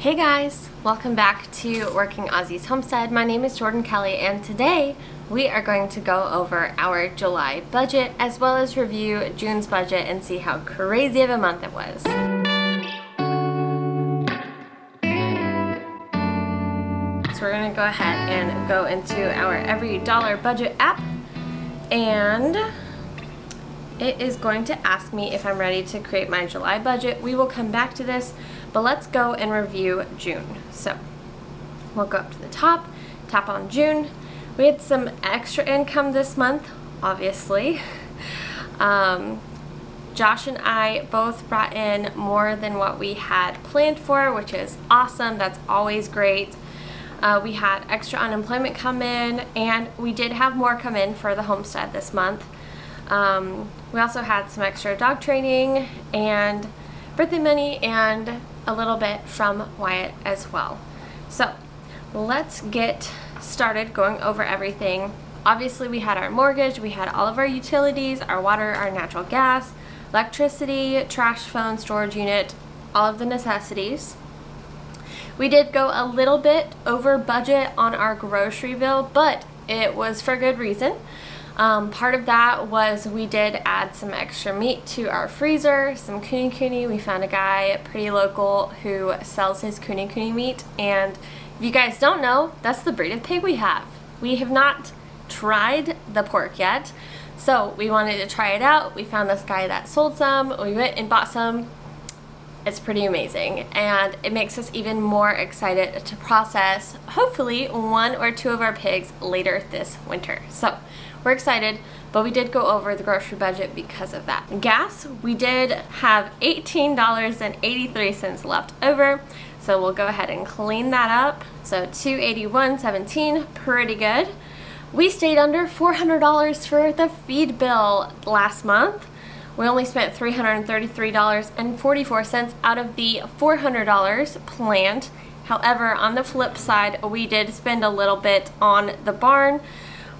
Hey guys, welcome back to Working Aussies Homestead. My name is Jordan Kelly and today we are going to go over our July budget as well as review June's budget and see how crazy of a month it was. So we're going to go ahead and go into our Every Dollar Budget app, and it is going to ask me if I'm ready to create my July budget. We will come back to this, but let's go and review June. So we'll go up to the top, tap on June. We had some extra income this month, obviously. Josh and I both brought in more than what we had planned for, which is awesome. That's always great. We had extra unemployment come in, and we did have more come in for the homestead this month. We also had some extra dog training and birthday money and a little bit from Wyatt as well. So let's get started going over everything. Obviously we had our mortgage, we had all of our utilities, our water, our natural gas, electricity, trash, phone, storage unit, all of the necessities. We did go a little bit over budget on our grocery bill, but it was for good reason. Part of that was we did add some extra meat to our freezer, some kuni. We found a guy pretty local who sells his kuni meat, and if you guys don't know, that's the breed of pig we have. We have not tried the pork yet, so we wanted to try it out. We found this guy that sold some, we went and bought some. It's pretty amazing, and it makes us even more excited to process hopefully one or two of our pigs later this winter. So we're excited, but we did go over the grocery budget because of that. Gas, we did have $18.83 left over, so we'll go ahead and clean that up. So $281.17, pretty good. We stayed under $400 for the feed bill last month. We only spent $333.44 out of the $400 planned. However, on the flip side, we did spend a little bit on the barn.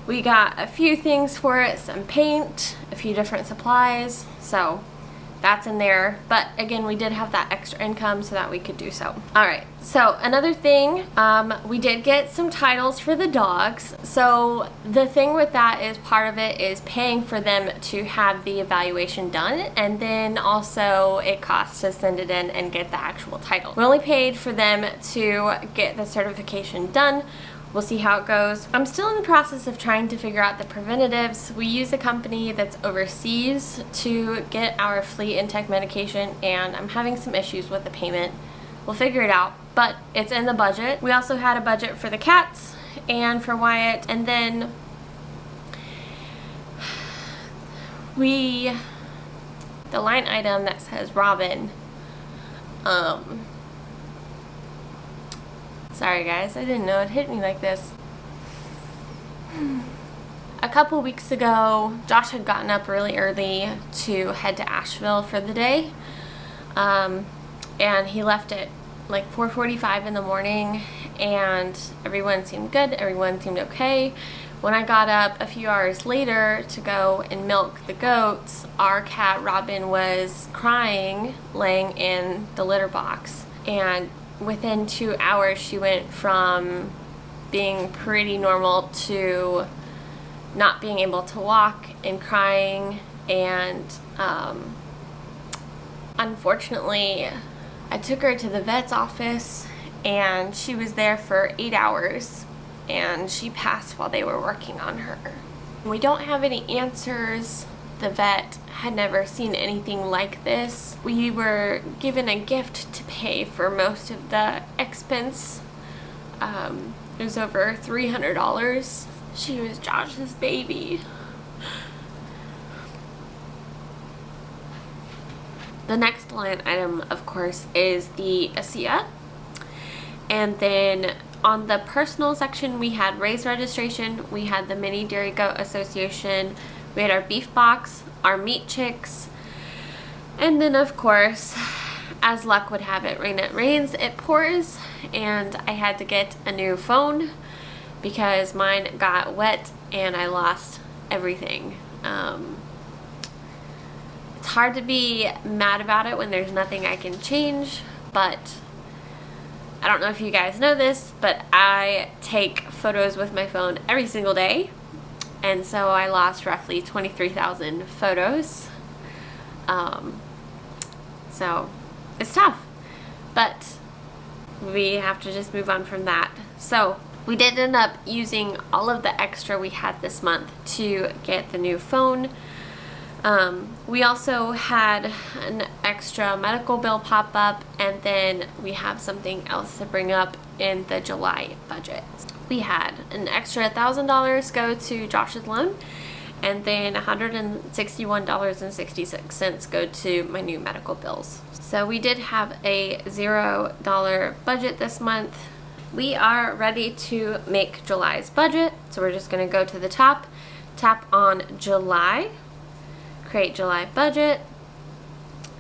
We got a few things for it, some paint, a few different supplies, so that's in there. But again, we did have that extra income so that we could do so. All right, so another thing, we did get some titles for the dogs. So the thing with that is part of it is paying for them to have the evaluation done, and then also it costs to send it in and get the actual title. We only paid for them to get the certification done. We'll see how it goes. I'm still in the process of trying to figure out the preventatives. We use a company that's overseas to get our flea and tick medication, and I'm having some issues with the payment. We'll figure it out, but it's in the budget. We also had a budget for the cats and for Wyatt, and then the line item that says Robin, sorry guys, I didn't know it hit me like this. A couple weeks ago, Josh had gotten up really early to head to Asheville for the day. And he left at like 4:45 in the morning, and everyone seemed good, everyone seemed okay. When I got up a few hours later to go and milk the goats, our cat Robin was crying, laying in the litter box, and within 2 hours she went from being pretty normal to not being able to walk and crying, and unfortunately I took her to the vet's office and she was there for 8 hours and she passed while they were working on her. We don't have any answers. The vet had never seen anything like this. We were given a gift to pay for most of the expense. It was over $300. She was Josh's baby. The next line item, of course, is the ASEA. And then on the personal section, we had raised registration, we had the Mini Dairy Goat Association, we had our beef box, our meat chicks, and then of course, as luck would have it, rain it rains, it pours, and I had to get a new phone because mine got wet and I lost everything. It's hard to be mad about it when there's nothing I can change, but I don't know if you guys know this, but I take photos with my phone every single day. And so I lost roughly 23,000 photos. So it's tough, but we have to just move on from that. So we did end up using all of the extra we had this month to get the new phone. We also had an extra medical bill pop up, and then we have something else to bring up in the July budget. We had an extra $1,000 go to Josh's loan, and then $161.66 go to my new medical bills. So we did have a $0 budget this month. We are ready to make July's budget, so we're just going to go to the top, tap on July, create July budget.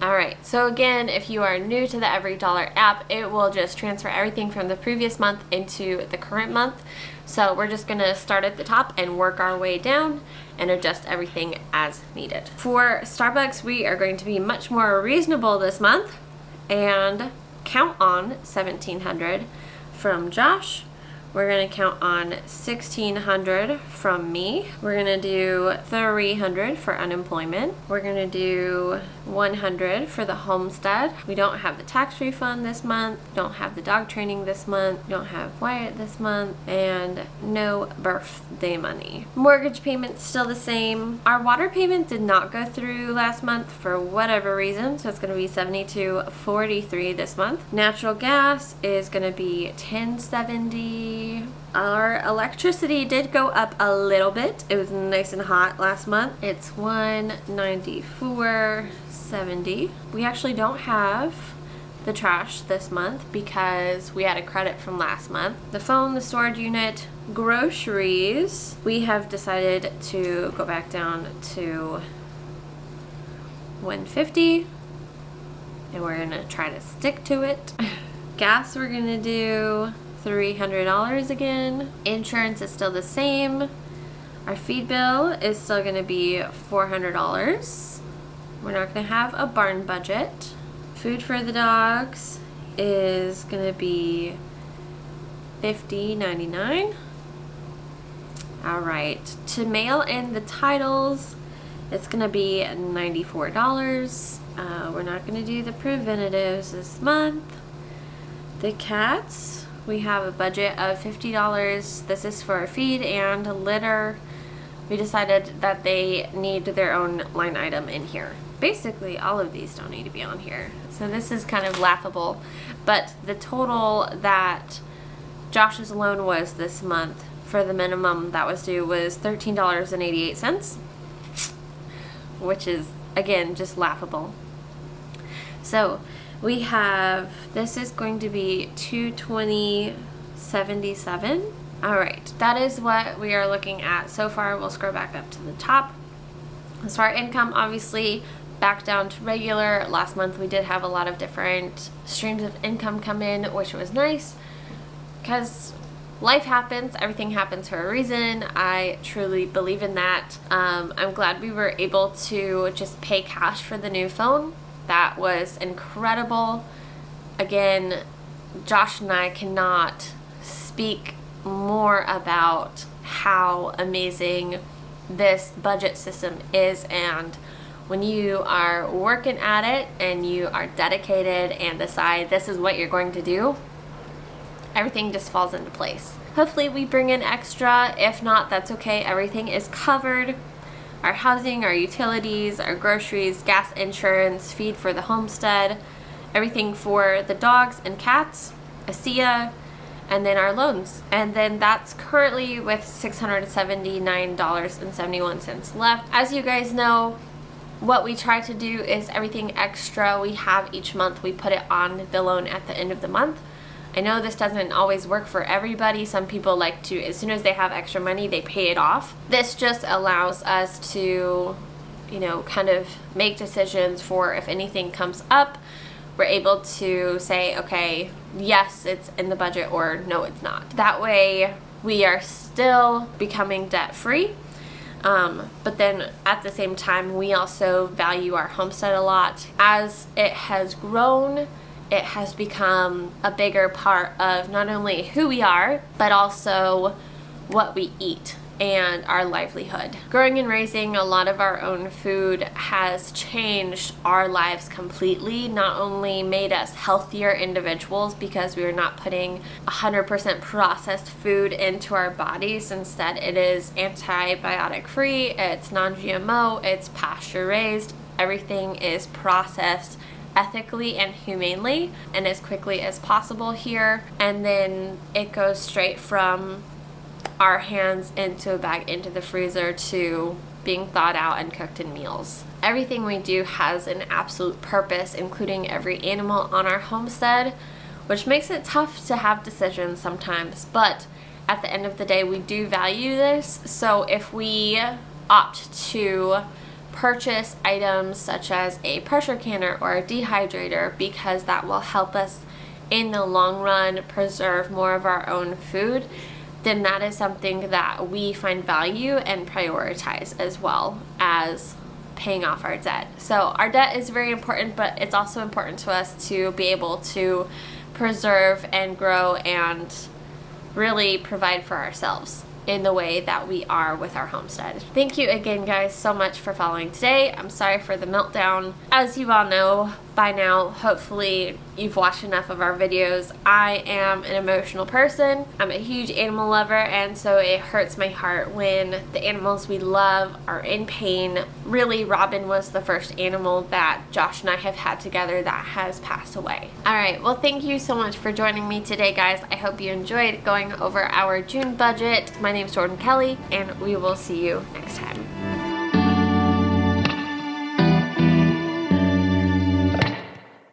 Alright, so again, if you are new to the Every Dollar app, it will just transfer everything from the previous month into the current month. So we're just going to start at the top and work our way down and adjust everything as needed. For Starbucks, we are going to be much more reasonable this month and count on $1,700 from Josh. We're going to count on $1,600 from me. We're going to do $300 for unemployment. We're going to do $100 for the Homestead. We don't have the tax refund this month. Don't have the dog training this month. Don't have Wyatt this month. And no birthday money. Mortgage payment's still the same. Our water payment did not go through last month for whatever reason, so it's going to be $72.43 this month. Natural gas is going to be $10.70. Our electricity did go up a little bit. It was nice and hot last month. It's $194.70. We actually don't have the trash this month because we had a credit from last month. The phone, the storage unit, groceries, we have decided to go back down to $150, and we're gonna try to stick to it. Gas, we're gonna do $300 again. Insurance is still the same. Our feed bill is still going to be $400. We're not going to have a barn budget. Food for the dogs is going to be $50.99. Alright, to mail in the titles, it's going to be $94. We're not going to do the preventatives this month. The cats, we have a budget of $50. This is for feed and litter. We decided that they need their own line item in here. Basically, all of these don't need to be on here. So this is kind of laughable. But the total that Josh's loan was this month for the minimum that was due was $13.88, which is, again, just laughable. So we have, this is going to be $220.77. Alright, that is what we are looking at so far. We'll scroll back up to the top. As far as income, obviously back down to regular. Last month we did have a lot of different streams of income come in, which was nice because life happens, everything happens for a reason. I truly believe in that. I'm glad we were able to just pay cash for the new phone. That was incredible. Again, Josh and I cannot speak more about how amazing this budget system is, and when you are working at it and you are dedicated and decide this is what you're going to do, everything just falls into place. Hopefully we bring in extra. If not, that's okay. Everything is covered. Our housing, our utilities, our groceries, gas, insurance, feed for the homestead, everything for the dogs and cats, ASEA, and then our loans. And then that's currently with $679.71 left. As you guys know, what we try to do is everything extra we have each month, we put it on the loan at the end of the month. I know this doesn't always work for everybody. Some people like to, as soon as they have extra money, they pay it off. This just allows us to, you know, kind of make decisions for if anything comes up. We're able to say, okay, yes, it's in the budget, or no, it's not. That way we are still becoming debt-free. But then at the same time, we also value our homestead a lot. As it has grown it has become a bigger part of not only who we are, but also what we eat and our livelihood. Growing and raising a lot of our own food has changed our lives completely. Not only made us healthier individuals because we are not putting 100% processed food into our bodies. Instead, it is antibiotic free, it's non-GMO, it's pasture raised. Everything is processed ethically and humanely and as quickly as possible here. And then it goes straight from our hands into a bag, into the freezer, to being thawed out and cooked in meals. Everything we do has an absolute purpose, including every animal on our homestead, which makes it tough to have decisions sometimes. But at the end of the day, we do value this. So if we opt to purchase items such as a pressure canner or a dehydrator, because that will help us in the long run preserve more of our own food, then that is something that we find value and prioritize, as well as paying off our debt. So our debt is very important, but it's also important to us to be able to preserve and grow and really provide for ourselves in the way that we are with our homestead. Thank you again, guys, so much for following today. I'm sorry for the meltdown. As you all know by now, hopefully you've watched enough of our videos. I am an emotional person. I'm a huge animal lover, and so it hurts my heart when the animals we love are in pain. Really, Robin was the first animal that Josh and I have had together that has passed away. Alright, well, thank you so much for joining me today, guys. I hope you enjoyed going over our June budget. My name is Jordan Kelly, and we will see you next time.